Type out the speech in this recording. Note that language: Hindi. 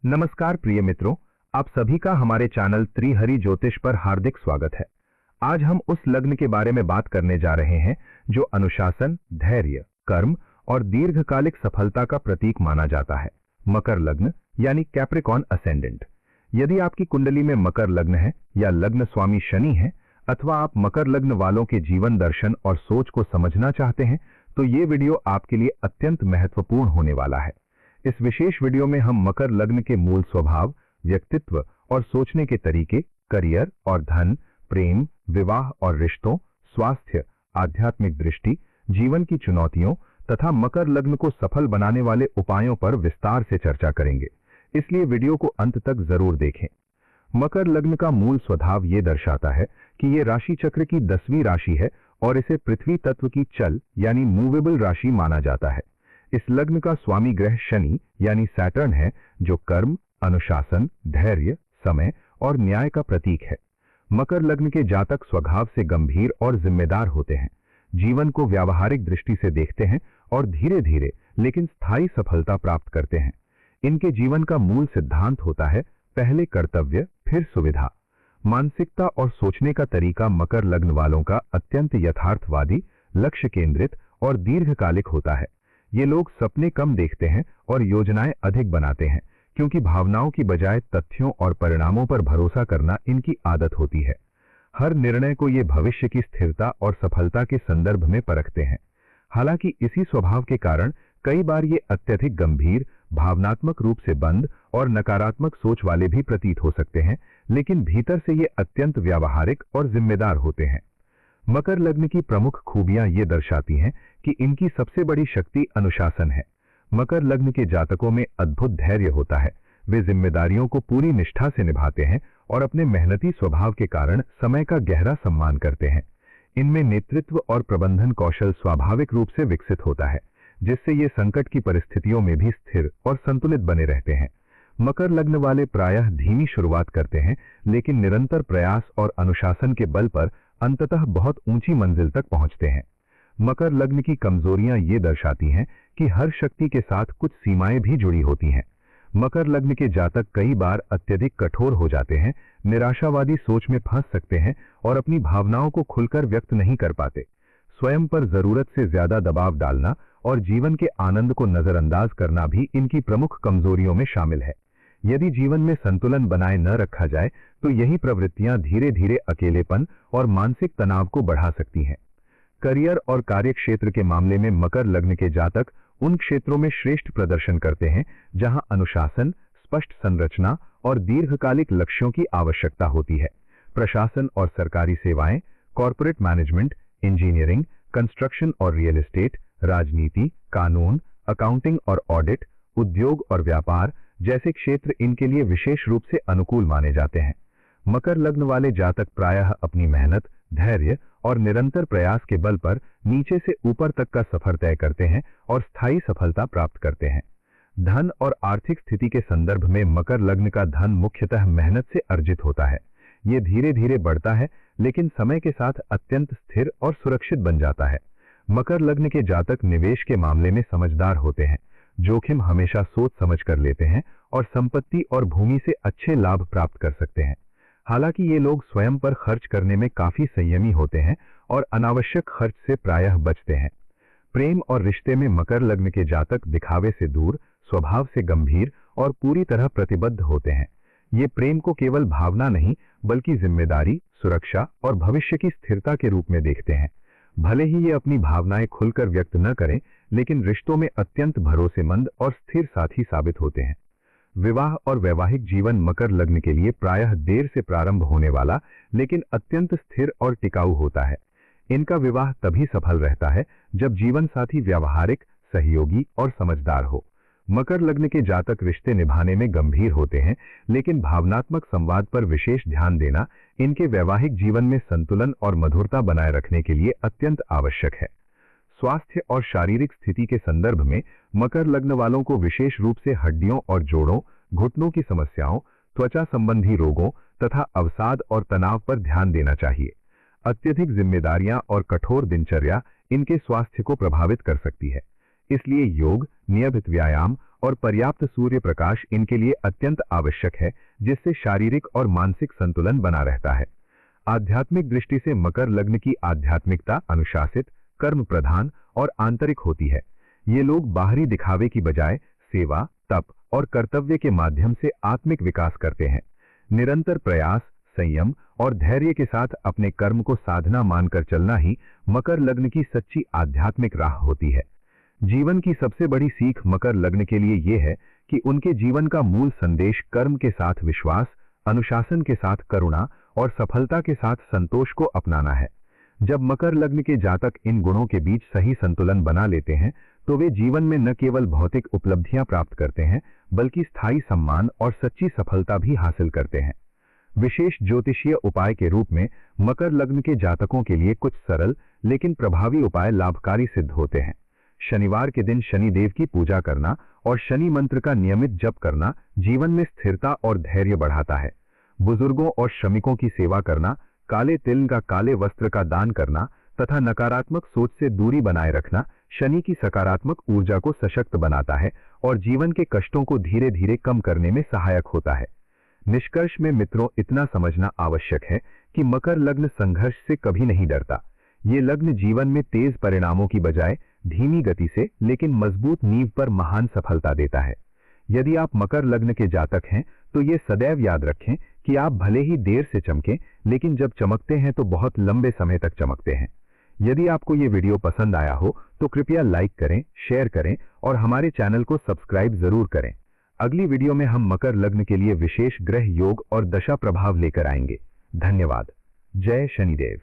नमस्कार प्रिय मित्रों, आप सभी का हमारे चैनल त्रिहरि ज्योतिष पर हार्दिक स्वागत है। आज हम उस लग्न के बारे में बात करने जा रहे हैं जो अनुशासन, धैर्य, कर्म और दीर्घकालिक सफलता का प्रतीक माना जाता है, मकर लग्न यानी कैप्रिकॉर्न असेंडेंट। यदि आपकी कुंडली में मकर लग्न है या लग्न स्वामी शनि है, अथवा आप मकर लग्न वालों के जीवन दर्शन और सोच को समझना चाहते हैं, तो ये वीडियो आपके लिए अत्यंत महत्वपूर्ण होने वाला है। इस विशेष वीडियो में हम मकर लग्न के मूल स्वभाव, व्यक्तित्व और सोचने के तरीके, करियर और धन, प्रेम, विवाह और रिश्तों, स्वास्थ्य, आध्यात्मिक दृष्टि, जीवन की चुनौतियों तथा मकर लग्न को सफल बनाने वाले उपायों पर विस्तार से चर्चा करेंगे। इसलिए वीडियो को अंत तक जरूर देखें। मकर लग्न का मूल स्वभाव ये दर्शाता है कि ये राशि चक्र की 10वीं राशि है और इसे पृथ्वी तत्व की चल यानी मूवेबल राशि माना जाता है। इस लग्न का स्वामी ग्रह शनि यानी सैटर्न है, जो कर्म, अनुशासन, धैर्य, समय और न्याय का प्रतीक है। मकर लग्न के जातक स्वभाव से गंभीर और जिम्मेदार होते हैं, जीवन को व्यावहारिक दृष्टि से देखते हैं और धीरे धीरे लेकिन स्थायी सफलता प्राप्त करते हैं। इनके जीवन का मूल सिद्धांत होता है पहले कर्तव्य फिर सुविधा। मानसिकता और सोचने का तरीका मकर लग्न वालों का अत्यंत यथार्थवादी, लक्ष्य केंद्रित और दीर्घकालिक होता है। ये लोग सपने कम देखते हैं और योजनाएं अधिक बनाते हैं, क्योंकि भावनाओं की बजाय तथ्यों और परिणामों पर भरोसा करना इनकी आदत होती है। हर निर्णय को ये भविष्य की स्थिरता और सफलता के संदर्भ में परखते हैं। हालांकि इसी स्वभाव के कारण कई बार ये अत्यधिक गंभीर, भावनात्मक रूप से बंद और नकारात्मक सोच वाले भी प्रतीत हो सकते हैं, लेकिन भीतर से ये अत्यंत व्यावहारिक और जिम्मेदार होते हैं। मकर लग्न की प्रमुख खूबियां ये दर्शाती हैं कि इनकी सबसे बड़ी शक्ति अनुशासन है। मकर लग्न के जातकों में अद्भुत धैर्य होता है। वे जिम्मेदारियों को पूरी निष्ठा से निभाते हैं और अपने मेहनती स्वभाव के कारण समय का गहरा सम्मान करते हैं। इनमें नेतृत्व और प्रबंधन कौशल स्वाभाविक रूप से विकसित होता है, जिससे ये संकट की परिस्थितियों में भी स्थिर और संतुलित बने रहते हैं। मकर लग्न वाले प्रायः धीमी शुरुआत करते हैं, लेकिन निरंतर प्रयास और अनुशासन के बल पर अंततः बहुत ऊंची मंजिल तक पहुंचते हैं। मकर लग्न की कमजोरियां ये दर्शाती हैं कि हर शक्ति के साथ कुछ सीमाएं भी जुड़ी होती हैं। मकर लग्न के जातक कई बार अत्यधिक कठोर हो जाते हैं, निराशावादी सोच में फंस सकते हैं और अपनी भावनाओं को खुलकर व्यक्त नहीं कर पाते। स्वयं पर जरूरत से ज्यादा दबाव डालना और जीवन के आनंद को नजरअंदाज करना भी इनकी प्रमुख कमजोरियों में शामिल है। यदि जीवन में संतुलन बनाए न रखा जाए, तो यही प्रवृत्तियां धीरे धीरे अकेलेपन और मानसिक तनाव को बढ़ा सकती हैं। करियर और कार्य क्षेत्र के मामले में मकर लग्न के जातक उन क्षेत्रों में श्रेष्ठ प्रदर्शन करते हैं जहां अनुशासन, स्पष्ट संरचना और दीर्घकालिक लक्ष्यों की आवश्यकता होती है। प्रशासन और सरकारी सेवाएं, कॉर्पोरेट मैनेजमेंट, इंजीनियरिंग, कंस्ट्रक्शन और रियल एस्टेट, राजनीति, कानून, अकाउंटिंग और ऑडिट, उद्योग और व्यापार जैसे क्षेत्र इनके लिए विशेष रूप से अनुकूल माने जाते हैं। मकर लग्न वाले जातक प्रायः अपनी मेहनत, धैर्य और निरंतर प्रयास के बल पर नीचे से ऊपर तक का सफर तय करते हैं और स्थायी सफलता प्राप्त करते हैं। धन और आर्थिक स्थिति के संदर्भ में मकर लग्न का धन मुख्यतः मेहनत से अर्जित होता है। ये धीरे धीरे बढ़ता है, लेकिन समय के साथ अत्यंत स्थिर और सुरक्षित बन जाता है। मकर लग्न के जातक निवेश के मामले में समझदार होते हैं, जोखिम हमेशा सोच समझ कर लेते हैं और संपत्ति और भूमि से अच्छे लाभ प्राप्त कर सकते हैं। हालांकि ये लोग स्वयं पर खर्च करने में काफी संयमी होते हैं और अनावश्यक खर्च से प्रायः बचते हैं। प्रेम और रिश्ते में मकर लग्न के जातक दिखावे से दूर, स्वभाव से गंभीर और पूरी तरह प्रतिबद्ध होते हैं। ये प्रेम को केवल भावना नहीं, बल्कि जिम्मेदारी, सुरक्षा और भविष्य की स्थिरता के रूप में देखते हैं। भले ही ये अपनी भावनाएं खुलकर व्यक्त न करें, लेकिन रिश्तों में अत्यंत भरोसेमंद और स्थिर साथी साबित होते हैं। विवाह और वैवाहिक जीवन मकर लग्न के लिए प्रायः देर से प्रारंभ होने वाला, लेकिन अत्यंत स्थिर और टिकाऊ होता है। इनका विवाह तभी सफल रहता है जब जीवन साथी व्यावहारिक, सहयोगी और समझदार हो। मकर लग्न के जातक रिश्ते निभाने में गंभीर होते हैं, लेकिन भावनात्मक संवाद पर विशेष ध्यान देना इनके वैवाहिक जीवन में संतुलन और मधुरता बनाए रखने के लिए अत्यंत आवश्यक है। स्वास्थ्य और शारीरिक स्थिति के संदर्भ में मकर लग्न वालों को विशेष रूप से हड्डियों और जोड़ों, घुटनों की समस्याओं, त्वचा संबंधी रोगों तथा अवसाद और तनाव पर ध्यान देना चाहिए। अत्यधिक जिम्मेदारियां और कठोर दिनचर्या इनके स्वास्थ्य को प्रभावित कर सकती है। इसलिए योग, नियमित व्यायाम और पर्याप्त सूर्य प्रकाश इनके लिए अत्यंत आवश्यक है, जिससे शारीरिक और मानसिक संतुलन बना रहता है। आध्यात्मिक दृष्टि से मकर लग्न की आध्यात्मिकता अनुशासित, कर्म प्रधान और आंतरिक होती है। ये लोग बाहरी दिखावे की बजाय सेवा, तप और कर्तव्य के माध्यम से आत्मिक विकास करते हैं। निरंतर प्रयास, संयम और धैर्य के साथ अपने कर्म को साधना मानकर चलना ही मकर लग्न की सच्ची आध्यात्मिक राह होती है। जीवन की सबसे बड़ी सीख मकर लग्न के लिए यह है कि उनके जीवन का मूल संदेश कर्म के साथ विश्वास, अनुशासन के साथ करुणा और सफलता के साथ संतोष को अपनाना है। जब मकर लग्न के जातक इन गुणों के बीच सही संतुलन बना लेते हैं, तो वे जीवन में न केवल भौतिक उपलब्धियां प्राप्त करते हैं, बल्कि स्थायी सम्मान और सच्ची सफलता भी हासिल करते हैं। विशेष ज्योतिषीय उपाय के रूप में मकर लग्न के जातकों के लिए कुछ सरल लेकिन प्रभावी उपाय लाभकारी सिद्ध होते हैं। शनिवार के दिन शनिदेव की पूजा करना और शनि मंत्र का नियमित जप करना जीवन में स्थिरता और धैर्य बढ़ाता है। बुजुर्गों और श्रमिकों की सेवा करना, काले तिल का काले वस्त्र का दान करना तथा नकारात्मक सोच से दूरी बनाए रखना शनि की सकारात्मक ऊर्जा को सशक्त बनाता है और जीवन के कष्टों को धीरे धीरे कम करने में सहायक होता है। निष्कर्ष में मित्रों, इतना समझना आवश्यक है कि मकर लग्न संघर्ष से कभी नहीं डरता। ये लग्न जीवन में तेज परिणामों की बजाय धीमी गति से लेकिन मजबूत नींव पर महान सफलता देता है। यदि आप मकर लग्न के जातक हैं तो ये सदैव याद रखें कि आप भले ही देर से चमकें, लेकिन जब चमकते हैं तो बहुत लंबे समय तक चमकते हैं। यदि आपको ये वीडियो पसंद आया हो तो कृपया लाइक करें, शेयर करें और हमारे चैनल को सब्सक्राइब जरूर करें। अगली वीडियो में हम मकर लग्न के लिए विशेष ग्रह योग और दशा प्रभाव लेकर आएंगे। धन्यवाद। जय शनिदेव।